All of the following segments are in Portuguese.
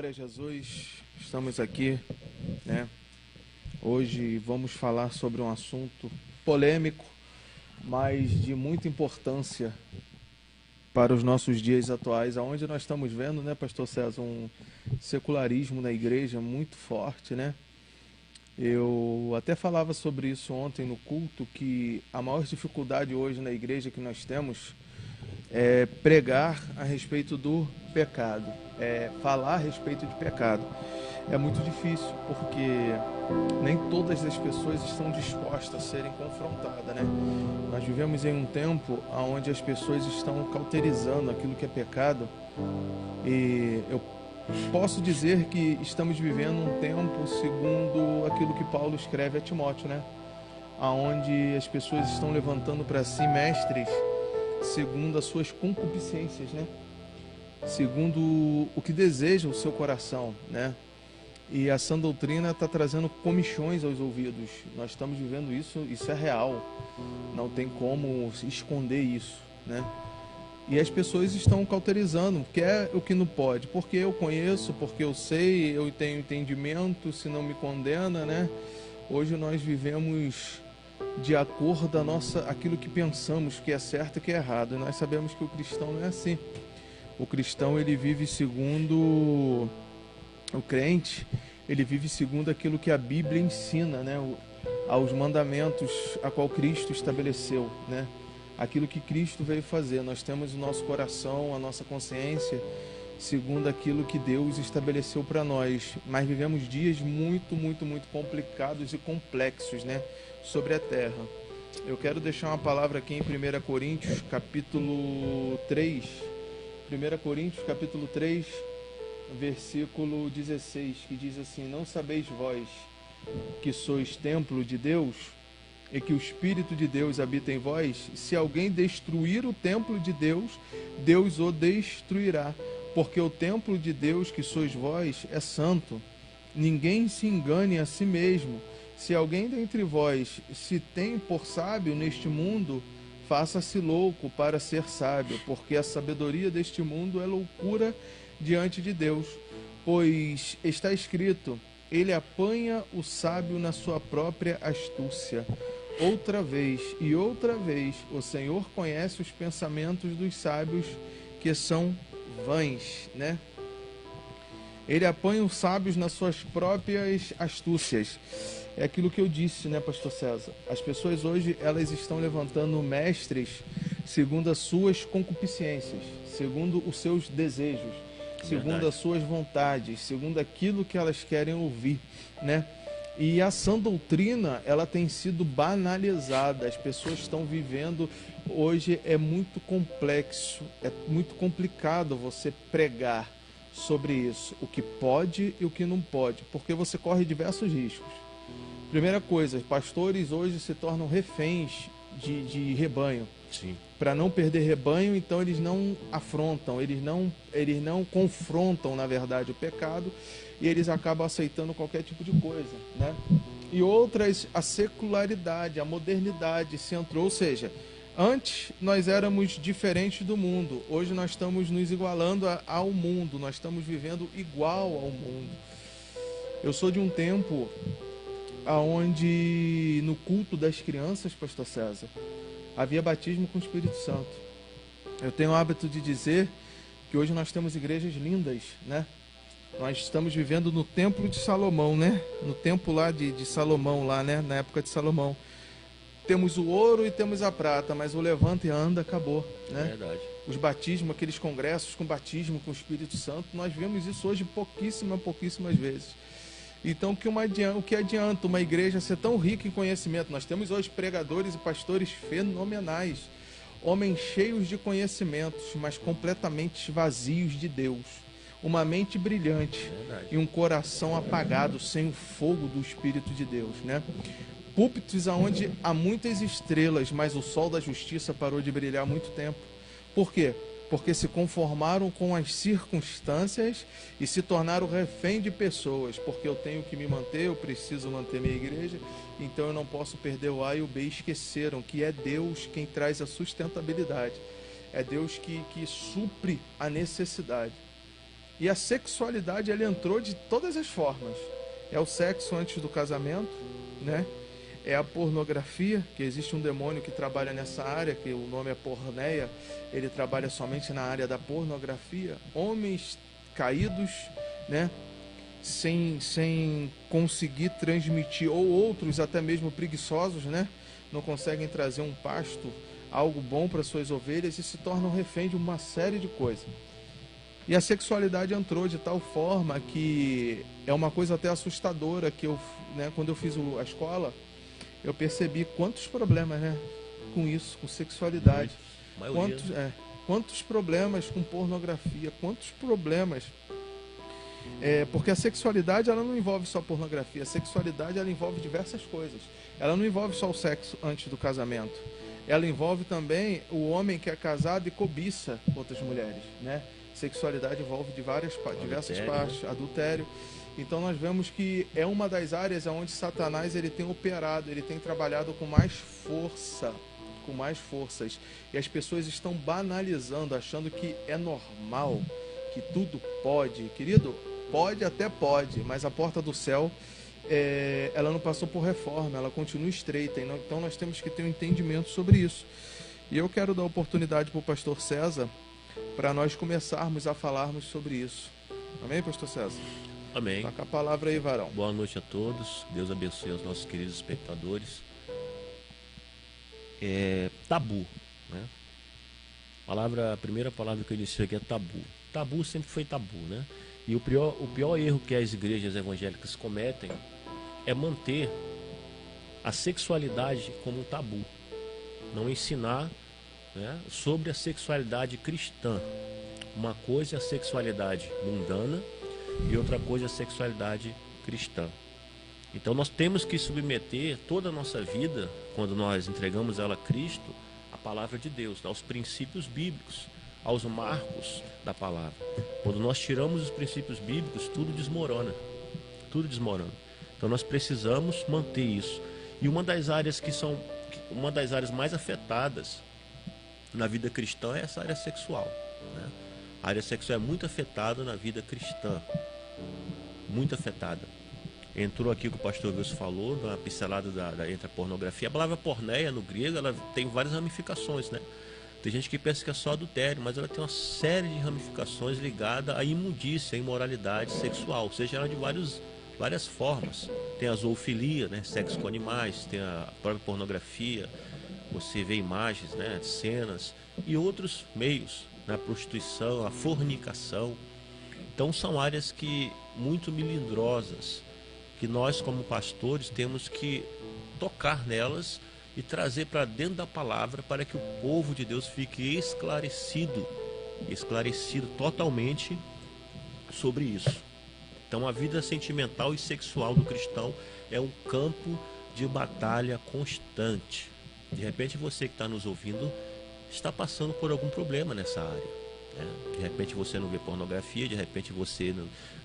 Glória a Jesus, estamos aqui, né? Hoje vamos falar sobre um assunto polêmico, mas de muita importância para os nossos dias atuais, aonde nós estamos vendo, né, Pastor César, um secularismo na igreja muito forte, né? Eu até falava sobre isso ontem no culto, que a maior dificuldade hoje na igreja que nós temos é pregar a respeito do pecado, é falar a respeito de pecado. É muito difícil, porque nem todas as pessoas estão dispostas a serem confrontadas, né? Nós vivemos em um tempo onde as pessoas estão cauterizando aquilo que é pecado, e eu posso dizer que estamos vivendo um tempo segundo aquilo que Paulo escreve a Timóteo, né? Aonde as pessoas estão levantando para si mestres segundo as suas concupiscências, né? Segundo o que deseja o seu coração, né? E a sã doutrina está trazendo comichões aos ouvidos. Nós estamos vivendo isso, isso é real. Não tem como esconder isso, né? E as pessoas estão cauterizando, quer o que não pode, porque eu conheço, porque eu sei, eu tenho entendimento, se não me condena, né? Hoje nós vivemos de acordo a aquilo que pensamos que é certo e que é errado. E nós sabemos que o cristão não é assim. O cristão, ele vive segundo o crente, ele vive segundo aquilo que a Bíblia ensina, né? Aos mandamentos a qual Cristo estabeleceu, né? Aquilo que Cristo veio fazer. Nós temos o nosso coração, a nossa consciência, segundo aquilo que Deus estabeleceu para nós. Mas vivemos dias muito complicados e complexos, né? Sobre a terra. Eu quero deixar uma palavra aqui em 1 Coríntios, capítulo 3. 1 Coríntios, capítulo 3, versículo 16, que diz assim: Não sabeis vós que sois templo de Deus e que o Espírito de Deus habita em vós? Se alguém destruir o templo de Deus, Deus o destruirá, porque o templo de Deus que sois vós é santo. Ninguém se engane a si mesmo. Se alguém dentre vós se tem por sábio neste mundo, faça-se louco para ser sábio, porque a sabedoria deste mundo é loucura diante de Deus. Pois está escrito: ele apanha o sábio na sua própria astúcia. Outra vez e outra vez o Senhor conhece os pensamentos dos sábios, que são vãs, né? Ele apanha os sábios nas suas próprias astúcias. É aquilo que eu disse, né, Pastor César? As pessoas hoje, elas estão levantando mestres segundo as suas concupiscências, segundo os seus desejos, segundo as suas vontades, segundo aquilo que elas querem ouvir, né? E a sã doutrina, ela tem sido banalizada. As pessoas estão vivendo, hoje é muito complexo, é muito complicado você pregar sobre isso, o que pode e o que não pode, porque você corre diversos riscos. Primeira coisa, pastores hoje se tornam reféns de rebanho. Sim. Para não perder rebanho, então eles não afrontam, eles não confrontam, na verdade, o pecado, e eles acabam aceitando qualquer tipo de coisa, né? E outras, a secularidade, a modernidade se entrou, ou seja, antes nós éramos diferentes do mundo, hoje nós estamos nos igualando ao mundo, nós estamos vivendo igual ao mundo. Eu sou de um tempo onde no culto das crianças, Pastor César, havia batismo com o Espírito Santo. Eu tenho o hábito de dizer que hoje nós temos igrejas lindas, né? Nós estamos vivendo no templo de Salomão, né? No templo lá de Salomão, lá, né? Na época de Salomão. Temos o ouro e temos a prata, mas o levanta e anda acabou, né? Verdade. Os batismos, aqueles congressos com batismo com o Espírito Santo, nós vemos isso hoje pouquíssimas vezes. Então, o que adianta uma igreja ser tão rica em conhecimento? Nós temos hoje pregadores e pastores fenomenais, homens cheios de conhecimentos, mas completamente vazios de Deus. Uma mente brilhante. Verdade. E um coração apagado, sem o fogo do Espírito de Deus, né? Púlpitos onde há muitas estrelas, mas o sol da justiça parou de brilhar há muito tempo. Por quê? Porque se conformaram com as circunstâncias e se tornaram refém de pessoas. Porque eu tenho que me manter, eu preciso manter minha igreja, então eu não posso perder o A e o B. Esqueceram que é Deus quem traz a sustentabilidade. É Deus que supre a necessidade. E a sexualidade, ela entrou de todas as formas. É o sexo antes do casamento, né? É a pornografia, que existe um demônio que trabalha nessa área, que o nome é porneia, ele trabalha somente na área da pornografia. Homens caídos, né? Sem conseguir transmitir, ou outros até mesmo preguiçosos, né? Não conseguem trazer um pasto, algo bom para suas ovelhas e se tornam refém de uma série de coisas. E a sexualidade entrou de tal forma que é uma coisa até assustadora que eu, né, quando eu fiz a escola, eu percebi quantos problemas, né, com isso, com sexualidade. Quantos problemas com pornografia, quantos problemas. Porque a sexualidade, ela não envolve só pornografia, a sexualidade, ela envolve diversas coisas. Ela não envolve só o sexo antes do casamento. Ela envolve também o homem que é casado e cobiça outras mulheres, né? Sexualidade envolve diversas partes, adultério. Então nós vemos que é uma das áreas onde Satanás ele tem operado, ele tem trabalhado com mais força, com mais forças. E as pessoas estão banalizando, achando que é normal, que tudo pode. Querido, pode até pode, mas a porta do céu, ela não passou por reforma, ela continua estreita. Então nós temos que ter um entendimento sobre isso. E eu quero dar oportunidade para o pastor César, para nós começarmos a falarmos sobre isso. Amém, pastor César? Amém. Tá com a palavra aí, varão. Boa noite a todos. Deus abençoe os nossos queridos espectadores. Tabu, né? A primeira palavra que eu disse aqui é tabu. Tabu sempre foi tabu, né? E o pior erro que as igrejas evangélicas cometem é manter a sexualidade como um tabu. Não ensinar, né, sobre a sexualidade cristã. Uma coisa é a sexualidade mundana e outra coisa é a sexualidade cristã. Então nós temos que submeter toda a nossa vida, quando nós entregamos ela a Cristo, a palavra de Deus, aos princípios bíblicos, aos marcos da palavra. Quando nós tiramos os princípios bíblicos, tudo desmorona. Tudo desmorona. Então nós precisamos manter isso. E uma das áreas mais afetadas na vida cristã é essa área sexual, né? A área sexual é muito afetada na vida cristã, muito afetada. Entrou aqui o que o pastor Wilson falou, na pincelada entre a pornografia. A palavra porneia no grego, ela tem várias ramificações, né? Tem gente que pensa que é só adultério, mas ela tem uma série de ramificações ligadas à imundícia, à imoralidade sexual, seja ela de várias formas. Tem a zoofilia, né? Sexo com animais, tem a própria pornografia, você vê imagens, né, cenas e outros meios, né, a prostituição, a fornicação. Então são áreas que muito melindrosas, que nós como pastores temos que tocar nelas e trazer para dentro da palavra para que o povo de Deus fique esclarecido totalmente sobre isso. Então a vida sentimental e sexual do cristão é um campo de batalha constante. De repente você que está nos ouvindo está passando por algum problema nessa área, né? De repente você não vê pornografia, de repente você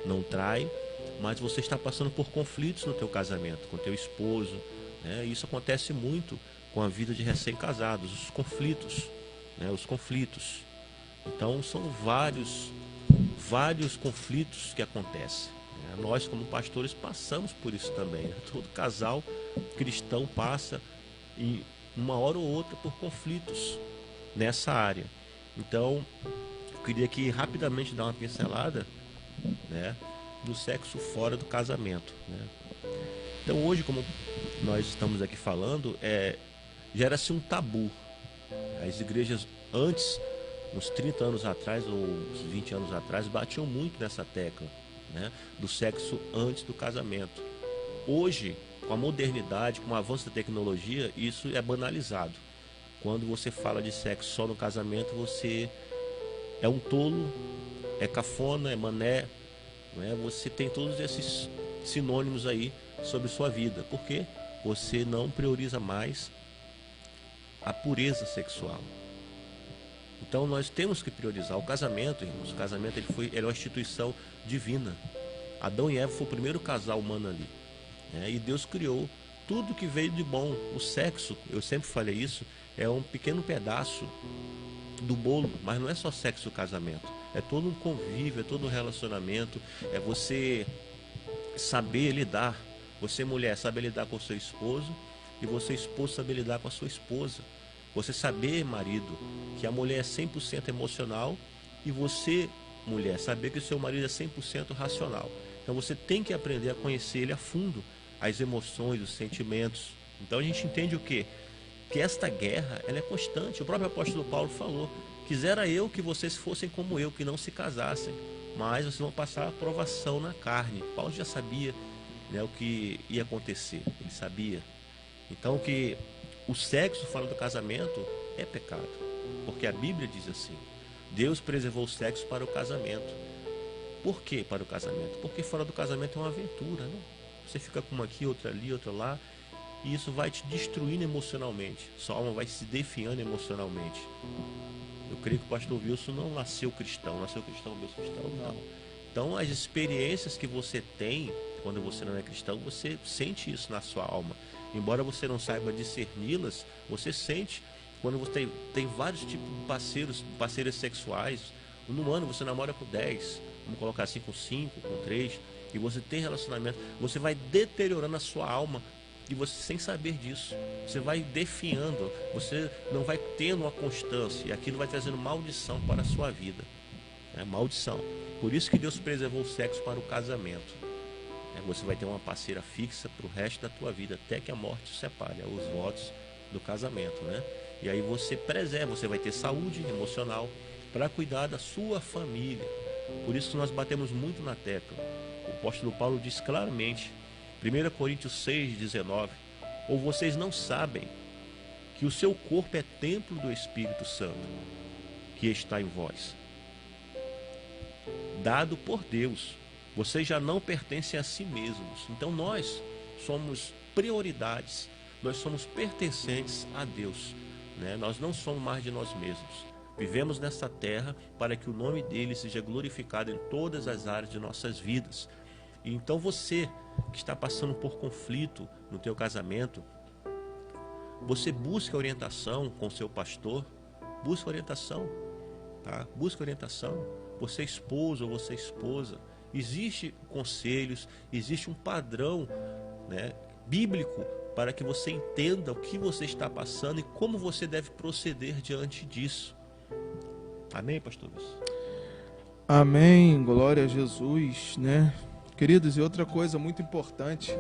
não trai, mas você está passando por conflitos no teu casamento, com teu esposo, né? Isso acontece muito com a vida de recém-casados, os conflitos, né? Os conflitos. Então são vários conflitos que acontecem, né? Nós como pastores passamos por isso também, né? Todo casal cristão passa em uma hora ou outra por conflitos nessa área. Então, eu queria aqui rapidamente dar uma pincelada, né, do sexo fora do casamento, né? Então, hoje, como nós estamos aqui falando, gera-se um tabu. As igrejas antes, uns 30 anos atrás ou uns 20 anos atrás, batiam muito nessa tecla, né, do sexo antes do casamento. Hoje, com a modernidade, com o avanço da tecnologia, isso é banalizado. Quando você fala de sexo só no casamento, você é um tolo, é cafona, é mané, né? Você tem todos esses sinônimos aí sobre sua vida. Por quê? Você não prioriza mais a pureza sexual. Então nós temos que priorizar o casamento, irmãos. O casamento ele é uma instituição divina. Adão e Eva foi o primeiro casal humano ali. E Deus criou tudo que veio de bom. O sexo, eu sempre falei isso, é um pequeno pedaço do bolo, mas não é só sexo casamento, é todo um convívio, é todo um relacionamento, é você saber lidar, você mulher saber lidar com o seu esposo e você esposo saber lidar com a sua esposa, você saber, marido, que a mulher é 100% emocional e você, mulher, saber que o seu marido é 100% racional. Então você tem que aprender a conhecer ele a fundo, as emoções, os sentimentos. Então a gente entende o quê? Que esta guerra, ela é constante. O próprio apóstolo Paulo falou: quisera eu que vocês fossem como eu, que não se casassem, mas vocês vão passar a provação na carne. Paulo já sabia, né, o que ia acontecer, ele sabia. Então que o sexo fora do casamento é pecado, porque a Bíblia diz assim: Deus preservou o sexo para o casamento. Por que para o casamento? Porque fora do casamento é uma aventura, né? Você fica com uma aqui, outra ali, outra lá, e isso vai te destruindo emocionalmente. Sua alma vai se definhando emocionalmente. Eu creio que o pastor Wilson não nasceu cristão. Nasceu cristão, Deus cristão? Não. Então as experiências que você tem quando você não é cristão, você sente isso na sua alma. Embora você não saiba discerni-las, você sente quando você tem vários tipos de parceiras sexuais. No ano você namora com 10, vamos colocar assim, com 5, com 3, e você tem relacionamento, você vai deteriorando a sua alma. E você, sem saber disso, você vai definhando, você não vai tendo uma constância, e aquilo vai trazendo maldição para a sua vida. É maldição. Por isso que Deus preservou o sexo para o casamento. Você vai ter uma parceira fixa para o resto da tua vida, até que a morte os separe, os votos do casamento, né? E aí você preserva, você vai ter saúde emocional para cuidar da sua família. Por isso nós batemos muito na tecla. O apóstolo Paulo diz claramente, 1 Coríntios 6,19: ou vocês não sabem que o seu corpo é templo do Espírito Santo, que está em vós, dado por Deus. Vocês já não pertencem a si mesmos. Então nós somos prioridades, nós somos pertencentes a Deus, né? Nós não somos mais de nós mesmos. Vivemos nessa terra para que o nome dele seja glorificado em todas as áreas de nossas vidas. E então você que está passando por conflito no teu casamento, você busca orientação com seu pastor, busca orientação, tá? Busca orientação. Você é esposo ou você é esposa, existe conselhos, existe um padrão, né, bíblico para que você entenda o que você está passando e como você deve proceder diante disso. Amém, pastor? Amém, glória a Jesus, né? Queridos, e outra coisa muito importante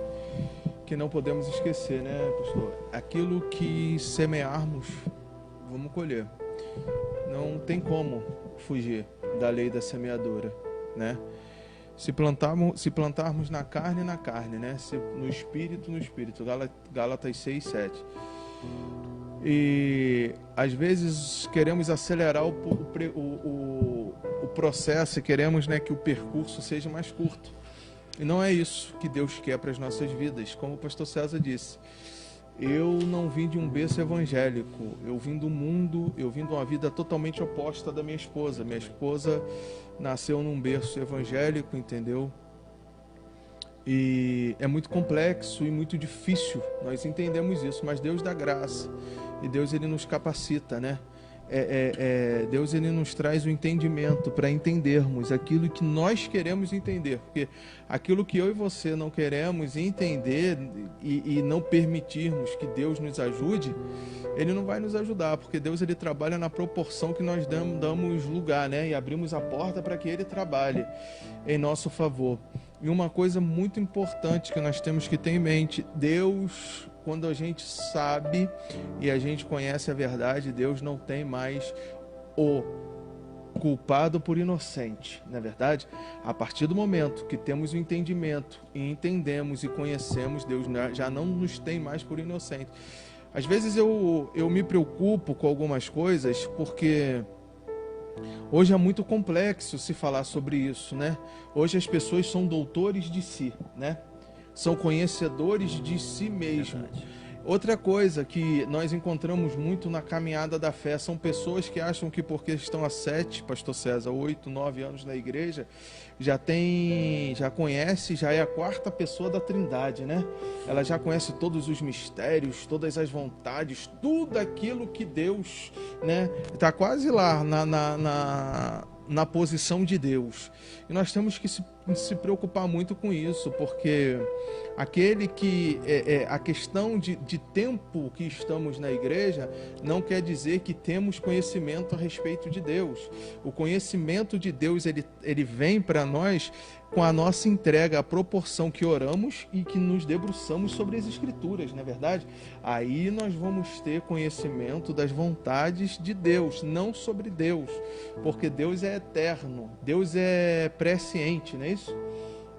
que não podemos esquecer, né, pastor? Aquilo que semearmos, vamos colher. Não tem como fugir da lei da semeadura, né? Se plantarmos na carne, né? No espírito, Gálatas 6, 7. E às vezes queremos acelerar o processo e queremos, né, que o percurso seja mais curto. E não é isso que Deus quer para as nossas vidas. Como o pastor César disse, eu não vim de um berço evangélico, eu vim do mundo, eu vim de uma vida totalmente oposta da minha esposa. Minha esposa nasceu num berço evangélico, entendeu? E é muito complexo e muito difícil, nós entendemos isso, mas Deus dá graça e Deus ele nos capacita, né? Deus ele nos traz o entendimento para entendermos aquilo que nós queremos entender, porque aquilo que eu e você não queremos entender e não permitirmos que Deus nos ajude, ele não vai nos ajudar, porque Deus ele trabalha na proporção que nós damos lugar, né? E abrimos a porta para que ele trabalhe em nosso favor. E uma coisa muito importante que nós temos que ter em mente, Deus, quando a gente sabe e a gente conhece a verdade, Deus não tem mais o culpado por inocente, não é verdade? A partir do momento que temos o entendimento e entendemos e conhecemos, Deus já não nos tem mais por inocente. Às vezes eu me preocupo com algumas coisas porque hoje é muito complexo se falar sobre isso, né? Hoje as pessoas são doutores de si, né? São conhecedores de si mesmo. Outra coisa que nós encontramos muito na caminhada da fé são pessoas que acham que porque estão há 7, pastor César, 8, 9 anos na igreja, já conhece, já é a quarta pessoa da Trindade, né? Ela já conhece todos os mistérios, todas as vontades, tudo aquilo que Deus, né? Está quase lá na posição de Deus. E nós temos que se preocupar muito com isso, porque aquele que a questão de tempo que estamos na igreja não quer dizer que temos conhecimento a respeito de Deus. O conhecimento de Deus ele vem para nós com a nossa entrega, a proporção que oramos e que nos debruçamos sobre as Escrituras, não é verdade? Aí nós vamos ter conhecimento das vontades de Deus, não sobre Deus, porque Deus é eterno, Deus é presciente, não é isso?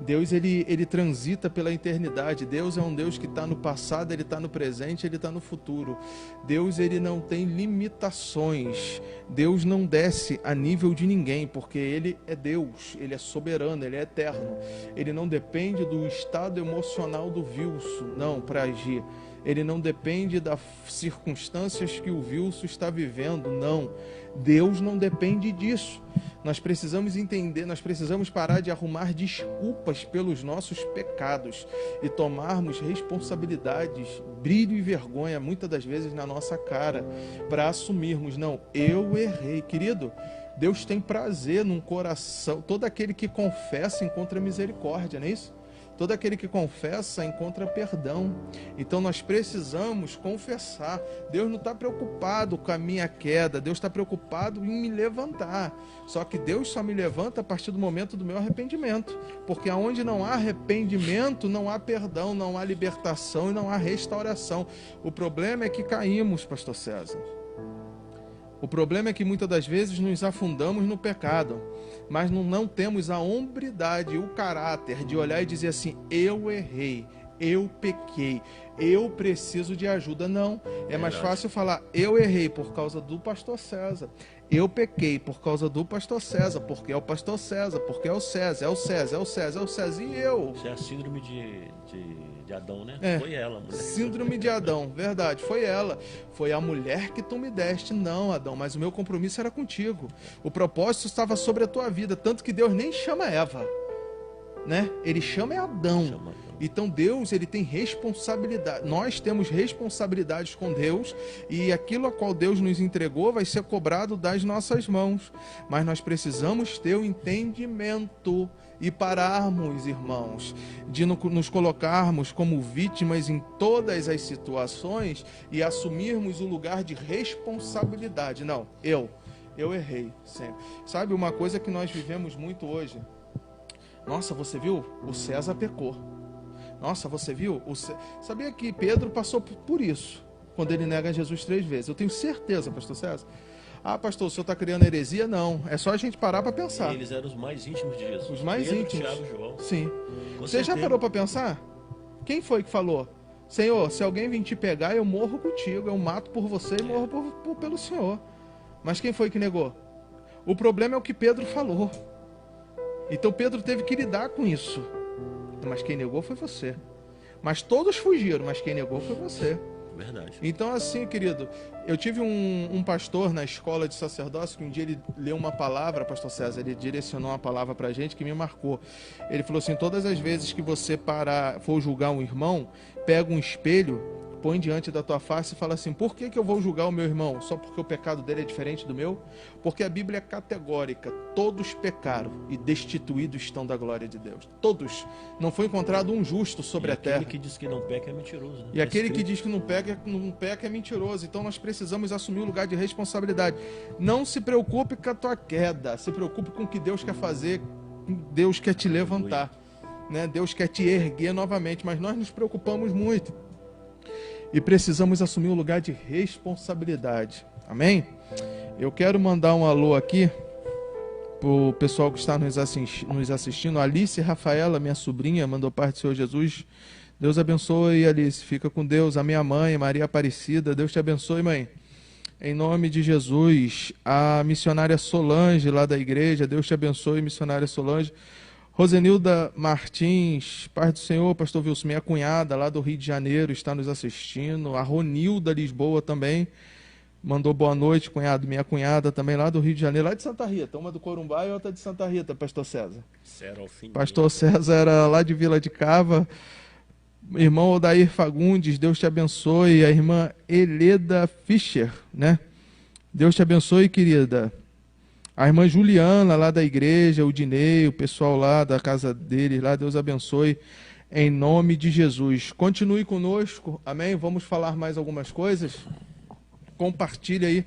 Deus ele transita pela eternidade. Deus é um Deus que está no passado, ele está no presente, ele está no futuro. Deus ele não tem limitações. Deus não desce a nível de ninguém, porque ele é Deus, ele é soberano, ele é eterno. Ele não depende do estado emocional do Wilson, não, para agir. Ele não depende das circunstâncias que o Wilson está vivendo, não. Deus não depende disso. Nós precisamos entender, nós precisamos parar de arrumar desculpas pelos nossos pecados e tomarmos responsabilidades, brilho e vergonha, muitas das vezes na nossa cara, para assumirmos, não, eu errei. Querido, Deus tem prazer num coração, todo aquele que confessa encontra misericórdia, não é isso? Todo aquele que confessa encontra perdão. Então nós precisamos confessar. Deus não está preocupado com a minha queda. Deus está preocupado em me levantar. Só que Deus só me levanta a partir do momento do meu arrependimento. Porque onde não há arrependimento, não há perdão, não há libertação e não há restauração. O problema é que caímos, pastor César. O problema é que muitas das vezes nos afundamos no pecado, mas não temos a hombridade, o caráter de olhar e dizer assim, eu errei, eu pequei, eu preciso de ajuda. Não, é mais fácil falar, eu errei por causa do pastor César, eu pequei por causa do pastor César, porque é o pastor César, porque é o César, é o César, é o César, é o César e eu. Isso é a síndrome de Adão, né? Foi ela, mulher. Síndrome de Adão, verdade, foi ela. Foi a mulher que tu me deste. Não, Adão, mas o meu compromisso era contigo. O propósito estava sobre a tua vida, tanto que Deus nem chama Eva, né? Ele chama Adão. Então Deus, ele tem responsabilidade. Nós temos responsabilidades com Deus e aquilo a qual Deus nos entregou vai ser cobrado das nossas mãos. Mas nós precisamos ter o entendimento e pararmos, irmãos, de nos colocarmos como vítimas em todas as situações e assumirmos o lugar de responsabilidade. Não, eu errei sempre. Sabe uma coisa que nós vivemos muito hoje? Nossa, você viu? O César pecou. Nossa, você viu? Sabia que Pedro passou por isso, quando ele nega Jesus 3 vezes. Eu tenho certeza, pastor César. Ah, pastor, o senhor está criando heresia? Não. É só a gente parar para pensar. Eles eram os mais íntimos de Jesus. Os mais Pedro, íntimos. Tiago, João. Sim. Você já parou para pensar? Quem foi que falou? Senhor, se alguém vir te pegar, eu morro contigo. Eu mato por você e morro pelo Senhor. Mas quem foi que negou? O problema é o que Pedro falou. Então Pedro teve que lidar com isso. Mas quem negou foi você. Mas todos fugiram, mas quem negou foi você. Verdade. Então assim, querido, eu tive um pastor na escola de sacerdócio que um dia ele leu uma palavra, pastor César, ele direcionou uma palavra pra gente que me marcou. Ele falou assim, todas as vezes que você for julgar um irmão, pega um espelho, põe diante da tua face e fala assim, por que eu vou julgar o meu irmão? Só porque o pecado dele é diferente do meu? Porque a Bíblia é categórica, todos pecaram e destituídos estão da glória de Deus. Todos. Não foi encontrado um justo sobre a terra. E aquele que diz que não peca é mentiroso. Né? E aquele que diz que não peca é mentiroso. Então nós precisamos assumir o lugar de responsabilidade. Não se preocupe com a tua queda, se preocupe com o que Deus quer fazer, Deus quer te levantar, né? Deus quer te erguer novamente, mas nós nos preocupamos muito. E precisamos assumir um lugar de responsabilidade. Amém? Eu quero mandar um alô aqui para o pessoal que está nos assistindo. Alice Rafaela, minha sobrinha, mandou parte do Senhor Jesus. Deus abençoe, Alice. Fica com Deus. A minha mãe, Maria Aparecida. Deus te abençoe, mãe. Em nome de Jesus. A missionária Solange, lá da igreja. Deus te abençoe, missionária Solange. Rosenilda Martins, paz do Senhor, pastor Wilson, minha cunhada lá do Rio de Janeiro está nos assistindo. A Ronilda Lisboa também mandou boa noite, cunhado. Minha cunhada também lá do Rio de Janeiro, lá de Santa Rita. Uma do Corumbá e outra de Santa Rita, pastor César. Pastor César era lá de Vila de Cava. Irmão Odair Fagundes, Deus te abençoe. A irmã Eleda Fischer, né? Deus te abençoe, querida. A irmã Juliana, lá da igreja, o Dinei, o pessoal lá da casa deles, lá, Deus abençoe, em nome de Jesus. Continue conosco, amém? Vamos falar mais algumas coisas? Compartilhe aí,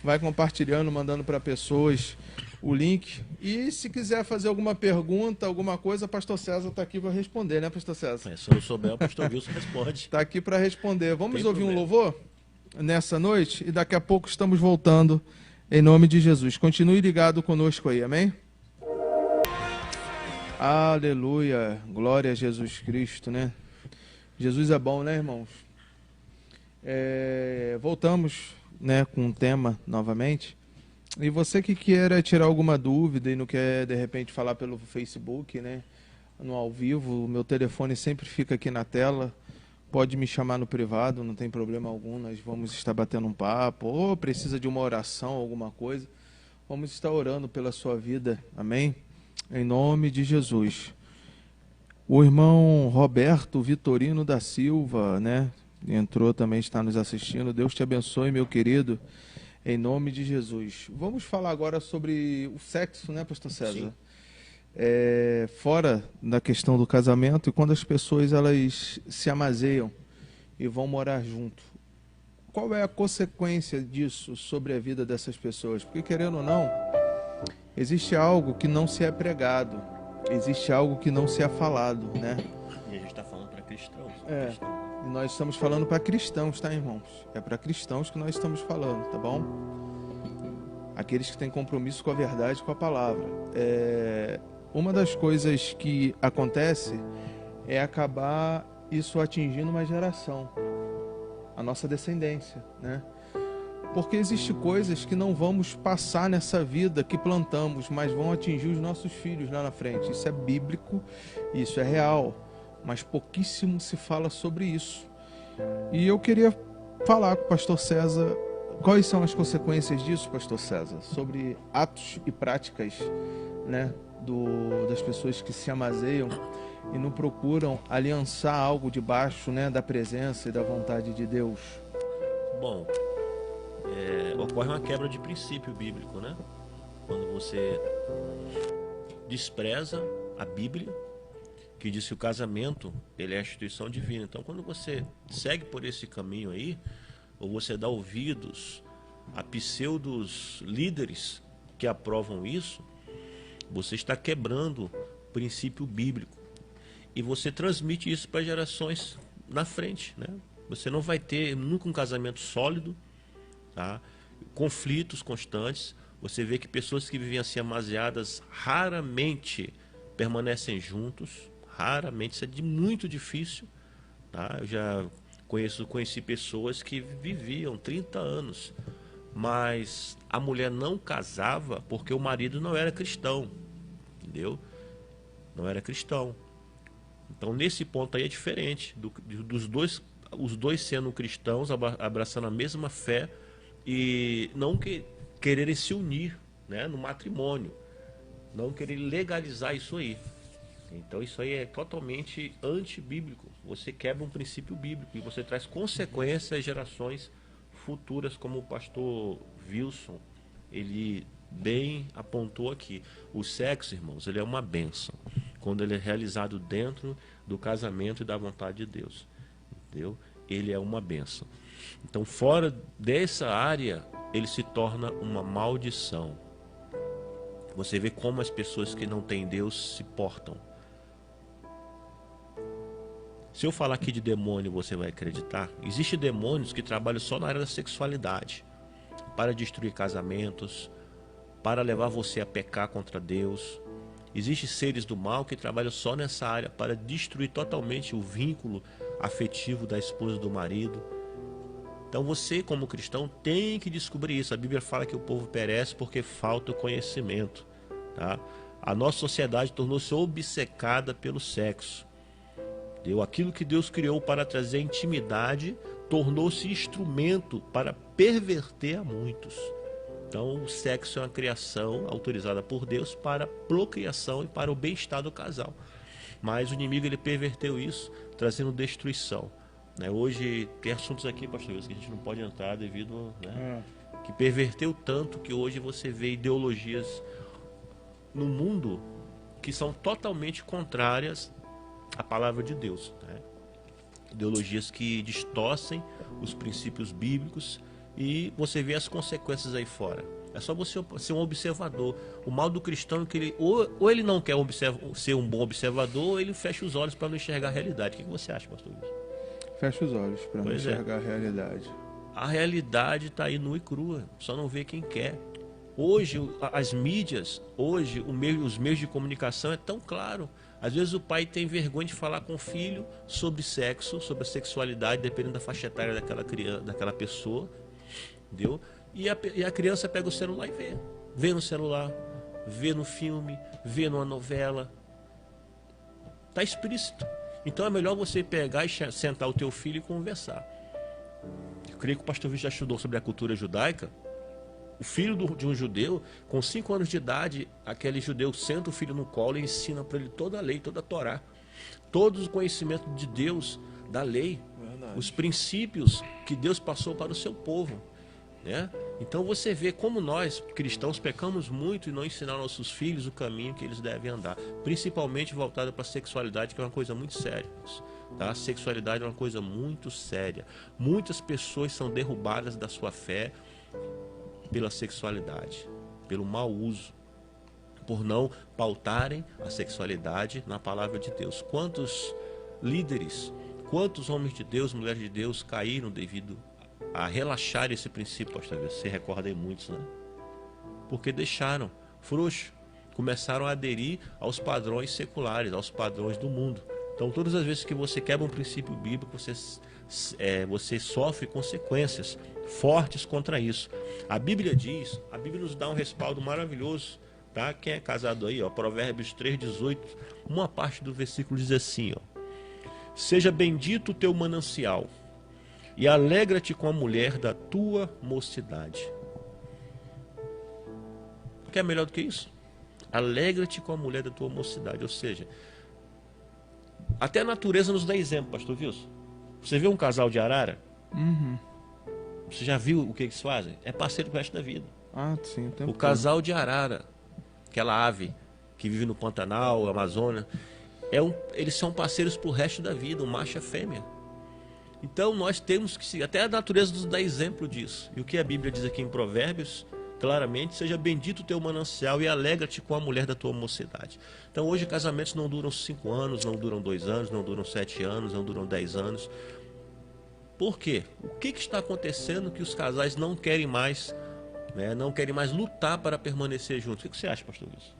vai compartilhando, mandando para pessoas o link. E se quiser fazer alguma pergunta, alguma coisa, pastor César está aqui para responder, né, pastor César? Se eu não souber, o pastor Wilson responde. Está aqui para responder. Vamos ouvir um louvor nessa noite e daqui a pouco estamos voltando. Em nome de Jesus. Continue ligado conosco aí, amém? Aleluia. Glória a Jesus Cristo, né? Jesus é bom, né, irmãos? Voltamos, né, com um tema novamente. E você que queira tirar alguma dúvida e não quer, de repente, falar pelo Facebook, né? No ao vivo, o meu telefone sempre fica aqui na tela. Pode me chamar no privado, não tem problema algum, nós vamos estar batendo um papo, ou precisa de uma oração, alguma coisa, vamos estar orando pela sua vida, amém? Em nome de Jesus. O irmão Roberto Vitorino da Silva, né, entrou também, está nos assistindo, Deus te abençoe, meu querido, em nome de Jesus. Vamos falar agora sobre o sexo, né, pastor César? Sim. Fora da questão do casamento e quando as pessoas elas se amazeiam e vão morar junto. Qual é a consequência disso sobre a vida dessas pessoas? Porque, querendo ou não, existe algo que não se é pregado, existe algo que não se é falado, né? E a gente está falando para cristãos. E nós estamos falando para cristãos, tá, irmãos? É para cristãos que nós estamos falando, tá bom? Aqueles que têm compromisso com a verdade, com a palavra. Uma das coisas que acontece é acabar isso atingindo uma geração, a nossa descendência, né? Porque existem coisas que não vamos passar nessa vida que plantamos, mas vão atingir os nossos filhos lá na frente. Isso é bíblico, isso é real, mas pouquíssimo se fala sobre isso. E eu queria falar com o pastor César quais são as consequências disso, pastor César, sobre atos e práticas, né, das pessoas que se amazeiam e não procuram aliançar algo debaixo, né, da presença e da vontade de Deus. Bom, ocorre uma quebra de princípio bíblico, né? Quando você despreza a Bíblia, que diz que o casamento ele é a instituição divina. Então, quando você segue por esse caminho aí, ou você dá ouvidos a pseudos líderes que aprovam isso, você está quebrando o princípio bíblico e você transmite isso para gerações na frente, né? Você não vai ter nunca um casamento sólido, tá? Conflitos constantes. Você vê que pessoas que vivem assim amaziadas raramente permanecem juntos, raramente, isso é muito difícil, tá? Eu já conheci pessoas que viviam 30 anos, mas a mulher não casava porque o marido não era cristão, entendeu? Não era cristão. Então nesse ponto aí é diferente dos dois, os dois sendo cristãos, abraçando a mesma fé e não quererem se unir, né, no matrimônio, não querer legalizar isso aí. Então isso aí é totalmente antibíblico. Você quebra um princípio bíblico e você traz consequências às gerações futuras, como o pastor Wilson, ele bem apontou aqui. O sexo, irmãos, ele é uma bênção quando ele é realizado dentro do casamento e da vontade de Deus, entendeu? Ele é uma bênção. Então, fora dessa área, ele se torna uma maldição. Você vê como as pessoas que não têm Deus se portam. Se eu falar aqui de demônio, você vai acreditar? Existem demônios que trabalham só na área da sexualidade, para destruir casamentos, para levar você a pecar contra Deus. Existem seres do mal que trabalham só nessa área, para destruir totalmente o vínculo afetivo da esposa e do marido. Então você, como cristão, tem que descobrir isso. A Bíblia fala que o povo perece porque falta o conhecimento, tá? A nossa sociedade tornou-se obcecada pelo sexo. Aquilo que Deus criou para trazer intimidade tornou-se instrumento para perverter a muitos. Então, o sexo é uma criação autorizada por Deus para a procriação e para o bem-estar do casal. Mas o inimigo ele perverteu isso, trazendo destruição. Hoje tem assuntos aqui, pastor, que a gente não pode entrar devido, que perverteu tanto que hoje você vê ideologias no mundo que são totalmente contrárias à palavra de Deus. Ideologias que distorcem os princípios bíblicos e você vê as consequências aí fora. É só você ser um observador. O mal do cristão é que ele ou ele não quer ser um bom observador, ou ele fecha os olhos para não enxergar a realidade. O que você acha, pastor Luiz? Fecha os olhos para não enxergar a realidade. A realidade está aí nua e crua, só não vê quem quer. Hoje, as mídias, os meios de comunicação é tão claro. Às vezes o pai tem vergonha de falar com o filho sobre sexo, sobre a sexualidade, dependendo da faixa etária daquela pessoa. Entendeu? E a criança pega o celular e vê. Vê no celular, vê no filme, vê numa novela. Está explícito. Então é melhor você pegar e sentar o teu filho e conversar. Eu creio que o pastor Vítor já estudou sobre a cultura judaica. O filho de um judeu, com 5 anos de idade, aquele judeu senta o filho no colo e ensina para ele toda a lei, toda a Torá. Todo o conhecimento de Deus, da lei. Verdade. Os princípios que Deus passou para o seu povo. Então você vê como nós, cristãos, pecamos muito em não ensinar aos nossos filhos o caminho que eles devem andar. Principalmente voltado para a sexualidade, que é uma coisa muito séria. A sexualidade é uma coisa muito séria. Muitas pessoas são derrubadas da sua fé pela sexualidade, pelo mau uso, por não pautarem a sexualidade na palavra de Deus. Quantos líderes, quantos homens de Deus, mulheres de Deus caíram devido a relaxar esse princípio, pastor? Você recorda aí muitos, porque deixaram frouxo, começaram a aderir aos padrões seculares, aos padrões do mundo. Então todas as vezes que você quebra um princípio bíblico, você sofre consequências fortes contra isso. A Bíblia nos dá um respaldo maravilhoso, tá? Quem é casado aí, Provérbios 3:18, uma parte do versículo diz assim, seja bendito o teu manancial e alegra-te com a mulher da tua mocidade. Quer melhor do que isso? Alegra-te com a mulher da tua mocidade. Ou seja, até a natureza nos dá exemplo, pastor Wilson. Você vê um casal de arara? Uhum. Você já viu o que eles fazem? É parceiro pro resto da vida. Sim. O casal de arara, aquela ave que vive no Pantanal, Amazônia, eles são parceiros pro resto da vida, o macho e a fêmea. Então nós temos que seguir. Até a natureza nos dá exemplo disso. E o que a Bíblia diz aqui em Provérbios, claramente, seja bendito o teu manancial e alegra-te com a mulher da tua mocidade. Então hoje casamentos não duram 5 anos, não duram 2 anos, não duram 7 anos, não duram 10 anos. Por quê? O que está acontecendo que os casais não querem mais, não querem mais lutar para permanecer juntos? O que você acha, pastor Wilson?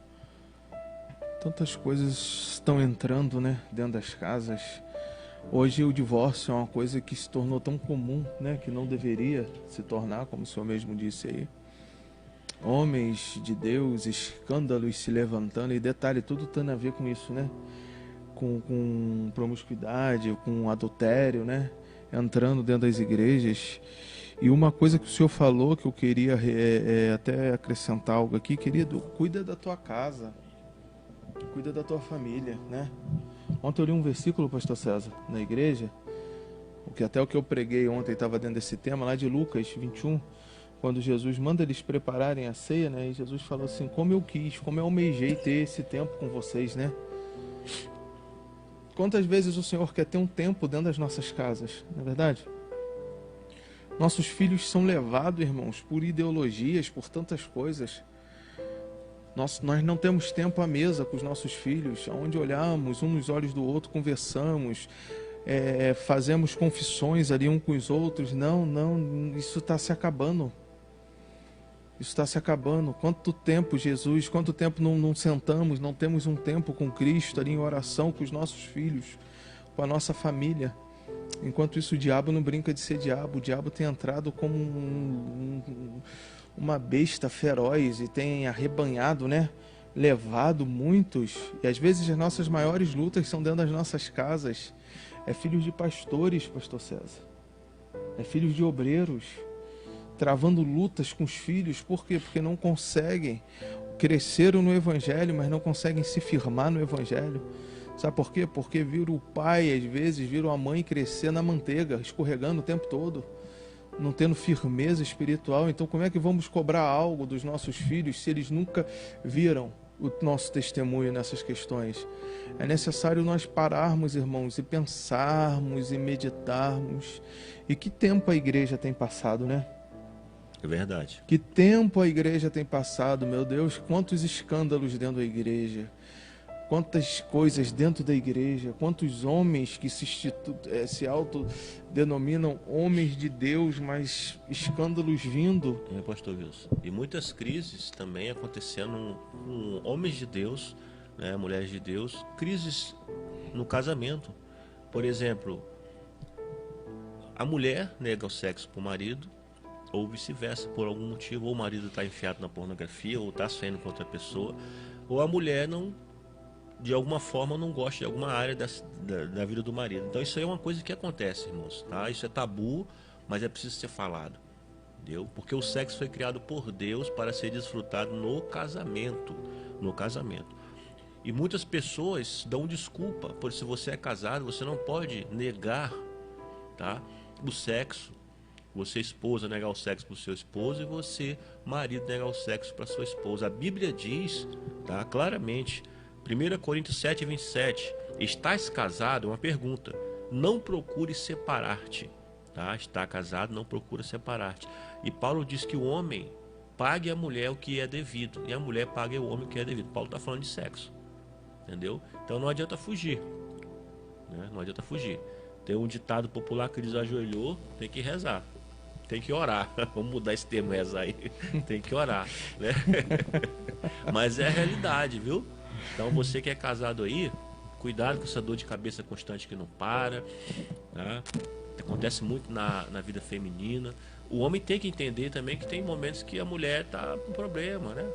Tantas coisas estão entrando, dentro das casas. Hoje o divórcio é uma coisa que se tornou tão comum, que não deveria se tornar, como o senhor mesmo disse aí. Homens de Deus, escândalos se levantando, e detalhe, tudo tem a ver com isso, com promiscuidade, com adultério, entrando dentro das igrejas. E uma coisa que o senhor falou, que eu queria até acrescentar algo aqui, querido, cuida da tua casa, cuida da tua família, Ontem eu li um versículo, pastor César, na igreja, até o que eu preguei ontem estava dentro desse tema, lá de Lucas 21, quando Jesus manda eles prepararem a ceia, e Jesus falou assim, como eu quis, como eu almejei ter esse tempo com vocês, Quantas vezes o Senhor quer ter um tempo dentro das nossas casas, não é verdade? Nossos filhos são levados, irmãos, por ideologias, por tantas coisas. Nós não temos tempo à mesa com os nossos filhos, onde olhamos um nos olhos do outro, conversamos, fazemos confissões ali um com os outros. Não, isso está se acabando. Isso está se acabando. Quanto tempo, Jesus, quanto tempo não sentamos, não temos um tempo com Cristo ali em oração com os nossos filhos, com a nossa família. Enquanto isso, o diabo não brinca de ser diabo. O diabo tem entrado como uma besta feroz e tem arrebanhado, levado muitos, e às vezes as nossas maiores lutas são dentro das nossas casas, é filhos de pastores, pastor César, é filhos de obreiros, travando lutas com os filhos. Por quê? Porque não conseguem, cresceram no evangelho, mas não conseguem se firmar no evangelho. Sabe por quê? Porque viram o pai, às vezes, viram a mãe crescer na manteiga, escorregando o tempo todo, não tendo firmeza espiritual. Então como é que vamos cobrar algo dos nossos filhos se eles nunca viram o nosso testemunho nessas questões? É necessário nós pararmos, irmãos, e pensarmos e meditarmos. E que tempo a igreja tem passado, né? É verdade. Que tempo a igreja tem passado, meu Deus, quantos escândalos dentro da igreja, quantas coisas dentro da igreja, quantos homens que se autodenominam homens de Deus, mas escândalos vindo. Pastor Wilson, e muitas crises também acontecendo com homens de Deus, né, mulheres de Deus, crises no casamento. Por exemplo, a mulher nega o sexo para o marido, ou vice-versa, por algum motivo, ou o marido está enfiado na pornografia, ou está saindo com outra pessoa, ou a mulher não, de alguma forma, não gosta de alguma área da vida do marido. Então isso aí é uma coisa que acontece, irmãos, tá? Isso é tabu, mas é preciso ser falado, entendeu? Porque o sexo foi criado por Deus para ser desfrutado no casamento, E muitas pessoas dão desculpa, por se você é casado, você não pode negar, tá, o sexo. Você, esposa, negar o sexo para o seu esposo, e você, marido, negar o sexo para sua esposa. A Bíblia diz, tá, claramente, 1 Coríntios 7:27, estás casado? É uma pergunta. Não procure separar-te. Tá? Está casado, não procura separar-te. E Paulo diz que o homem pague à mulher o que é devido, e a mulher pague ao homem o que é devido. Paulo está falando de sexo. Entendeu? Então não adianta fugir. Né? Não adianta fugir. Tem um ditado popular que diz: ajoelhou, tem que rezar. Tem que orar. Vamos mudar esse termo, rezar aí. Tem que orar, né? Mas é a realidade, viu? Então você que é casado aí, cuidado com essa dor de cabeça constante que não para, tá? Acontece muito na vida feminina. O homem tem que entender também que tem momentos que a mulher tá com problema, né?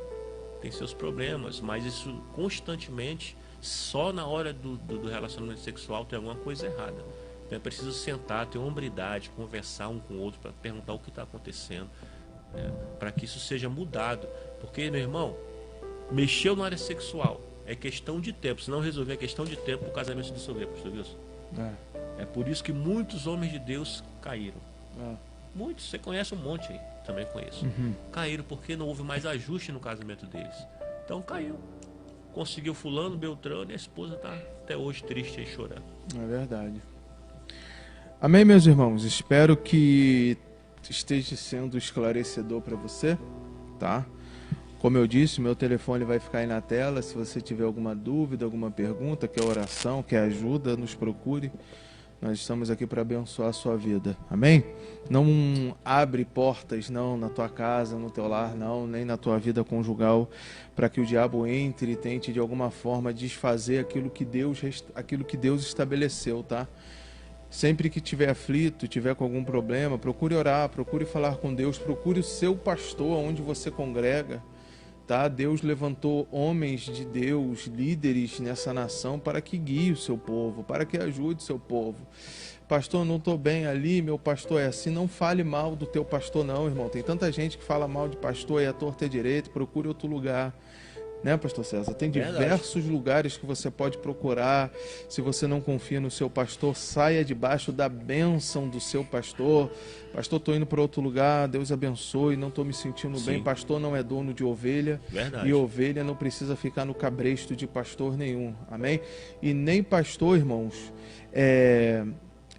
Tem seus problemas, mas isso constantemente, só na hora do relacionamento sexual, tem alguma coisa errada. É preciso sentar, ter hombridade, conversar um com o outro para perguntar o que está acontecendo, né? Para que isso seja mudado. Porque, meu irmão, mexeu na área sexual, é questão de tempo. Se não resolver, é questão de tempo para o casamento se dissolver, pastor Wilson. É por isso que muitos homens de Deus caíram. Muitos, você conhece um monte aí, também conheço. Caíram porque não houve mais ajuste no casamento deles. Então caiu. Conseguiu fulano, Beltrano, e a esposa está até hoje triste e chorando. É verdade. Amém, meus irmãos? Espero que esteja sendo esclarecedor para você, tá? Como eu disse, meu telefone vai ficar aí na tela. Se você tiver alguma dúvida, alguma pergunta, quer oração, quer ajuda, nos procure. Nós estamos aqui para abençoar a sua vida. Amém? Não abre portas, não, na tua casa, no teu lar, não, nem na tua vida conjugal, para que o diabo entre e tente de alguma forma desfazer aquilo que Deus estabeleceu, tá? Sempre que tiver aflito, tiver com algum problema, procure orar, procure falar com Deus, procure o seu pastor onde você congrega, tá? Deus levantou homens de Deus, líderes nessa nação, para que guie o seu povo, para que ajude o seu povo. Pastor, não estou bem ali, meu pastor é assim. Não fale mal do teu pastor não, irmão. Tem tanta gente que fala mal de pastor e é torta e direito. Procure outro lugar. Né, pastor César? Tem diversos lugares que você pode procurar. Se você não confia no seu pastor, saia debaixo da bênção do seu pastor. Pastor, estou indo para outro lugar, Deus abençoe, não estou me sentindo bem. Pastor não é dono de ovelha. Verdade. E ovelha não precisa ficar no cabresto de pastor nenhum. Amém? E nem pastor, irmãos,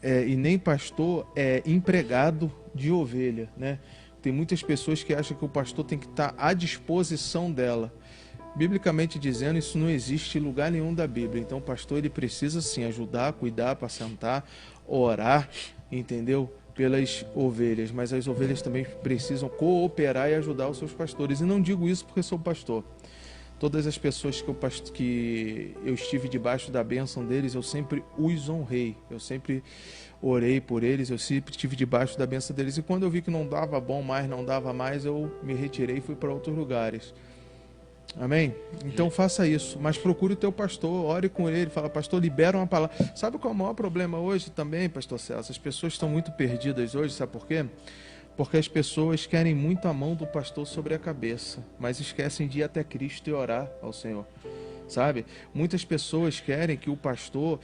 e nem pastor é empregado de ovelha, né? Tem muitas pessoas que acham que o pastor tem que estar à disposição dela. Biblicamente dizendo, isso não existe em lugar nenhum da Bíblia. Então o pastor ele precisa sim ajudar, cuidar, apacentar, orar, entendeu? Pelas ovelhas, mas as ovelhas também precisam cooperar e ajudar os seus pastores. E não digo isso porque sou pastor. Todas as pessoas que eu estive debaixo da bênção deles, eu sempre os honrei. Eu sempre orei por eles, eu sempre estive debaixo da bênção deles. E quando eu vi que não dava bom mais, não dava mais, eu me retirei e fui para outros lugares. Amém? Então faça isso, mas procure o teu pastor, ore com ele, fala, pastor, libera uma palavra. Sabe qual é o maior problema hoje também, pastor Celso? As pessoas estão muito perdidas hoje, sabe por quê? Porque as pessoas querem muito a mão do pastor sobre a cabeça, mas esquecem de ir até Cristo e orar ao Senhor. Sabe? Muitas pessoas querem que o pastor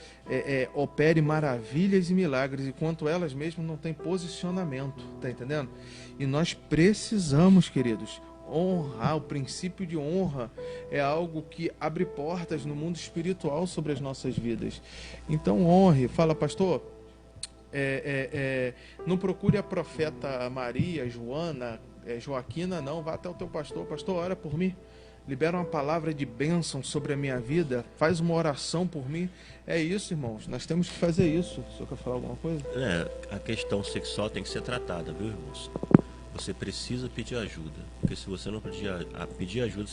opere maravilhas e milagres, enquanto elas mesmas não têm posicionamento, tá entendendo? E nós precisamos, queridos, honrar. O princípio de honra é algo que abre portas no mundo espiritual sobre as nossas vidas. Então honre, fala, pastor, não procure a profeta Maria, Joana, Joaquina, não, vá até o teu pastor, pastor, ora por mim, libera uma palavra de bênção sobre a minha vida, faz uma oração por mim. É isso, irmãos, nós temos que fazer isso. O senhor quer falar alguma coisa? A questão sexual tem que ser tratada, viu, irmãos? Você precisa pedir ajuda, porque se você não pedir ajuda,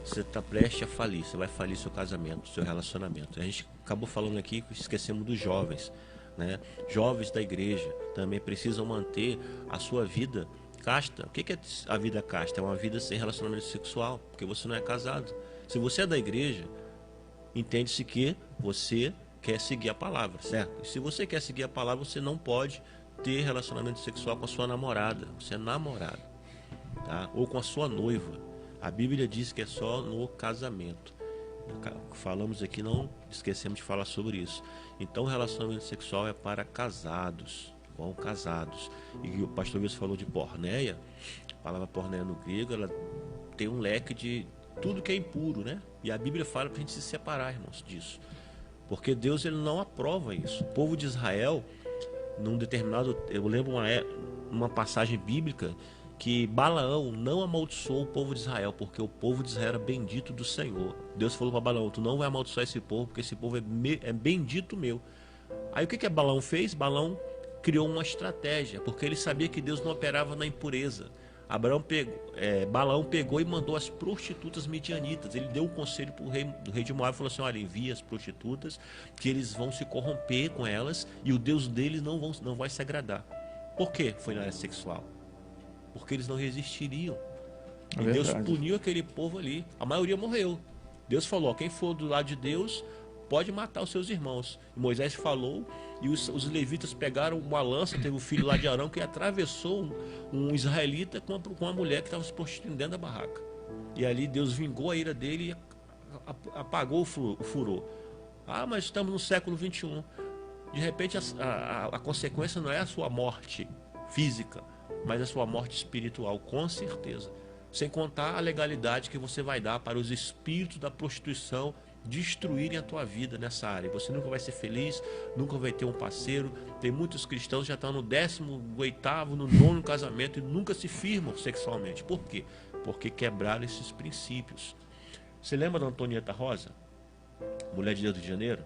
você está prestes a falir, você vai falir seu casamento, seu relacionamento. A gente acabou falando aqui que esquecemos dos jovens, né? Jovens da igreja também precisam manter a sua vida casta. O que é a vida casta? É uma vida sem relacionamento sexual, porque você não é casado. Se você é da igreja, entende-se que você quer seguir a palavra, certo? E se você quer seguir a palavra, você não pode ter relacionamento sexual com a sua namorada. Você é namorado, tá? Ou com a sua noiva. A Bíblia diz que é só no casamento. Falamos aqui, não esquecemos de falar sobre isso. Então, o relacionamento sexual é para casados. Bom, casados. E o pastor Wilson falou de porneia. A palavra porneia no grego, ela tem um leque de tudo que é impuro, né? E a Bíblia fala para a gente se separar, irmãos, disso. Porque Deus, ele não aprova isso. O povo de Israel, num determinado... Eu lembro uma passagem bíblica que Balaão não amaldiçoou o povo de Israel, porque o povo de Israel era bendito do Senhor. Deus falou para Balaão, tu não vai amaldiçoar esse povo, porque esse povo é bendito meu. Aí o que Balaão fez? Balaão criou uma estratégia, porque ele sabia que Deus não operava na impureza. Balaão pegou e mandou as prostitutas midianitas. Ele deu um conselho para o rei de Moab e falou assim, olha, envia as prostitutas, que eles vão se corromper com elas e o Deus deles não vai se agradar. Por quê? Foi na área sexual. Porque eles não resistiriam. E Deus puniu aquele povo ali. A maioria morreu. Deus falou, quem for do lado de Deus pode matar os seus irmãos. E Moisés falou, e os levitas pegaram uma lança, teve o filho lá de Arão que atravessou um israelita com uma mulher que estava se prostituindo dentro da barraca. E ali Deus vingou a ira dele e apagou o furor. Ah, mas estamos no século 21. De repente a consequência não é a sua morte física, mas a sua morte espiritual, com certeza. Sem contar a legalidade que você vai dar para os espíritos da prostituição destruírem a tua vida nessa área. Você nunca vai ser feliz, nunca vai ter um parceiro. Tem muitos cristãos que já estão no 18º, no 9º casamento e nunca se firmam sexualmente. Por quê? Porque quebraram esses princípios. Você lembra da Antonieta Rosa, mulher de Deus do Rio de Janeiro?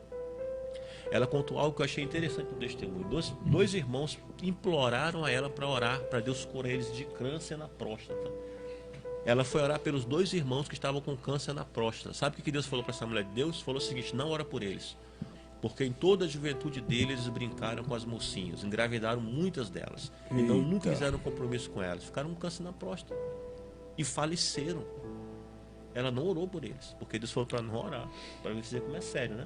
Ela contou algo que eu achei interessante no testemunho. Dois irmãos imploraram a ela para orar, para Deus curar eles de câncer na próstata. Ela foi orar pelos dois irmãos que estavam com câncer na próstata. Sabe o que Deus falou para essa mulher? Deus falou o seguinte, não ora por eles. Porque em toda a juventude deles, eles brincaram com as mocinhas, engravidaram muitas delas. Então nunca fizeram compromisso com elas. Ficaram com câncer na próstata. E faleceram. Ela não orou por eles, porque Deus falou para não orar. Para ver como é sério, né?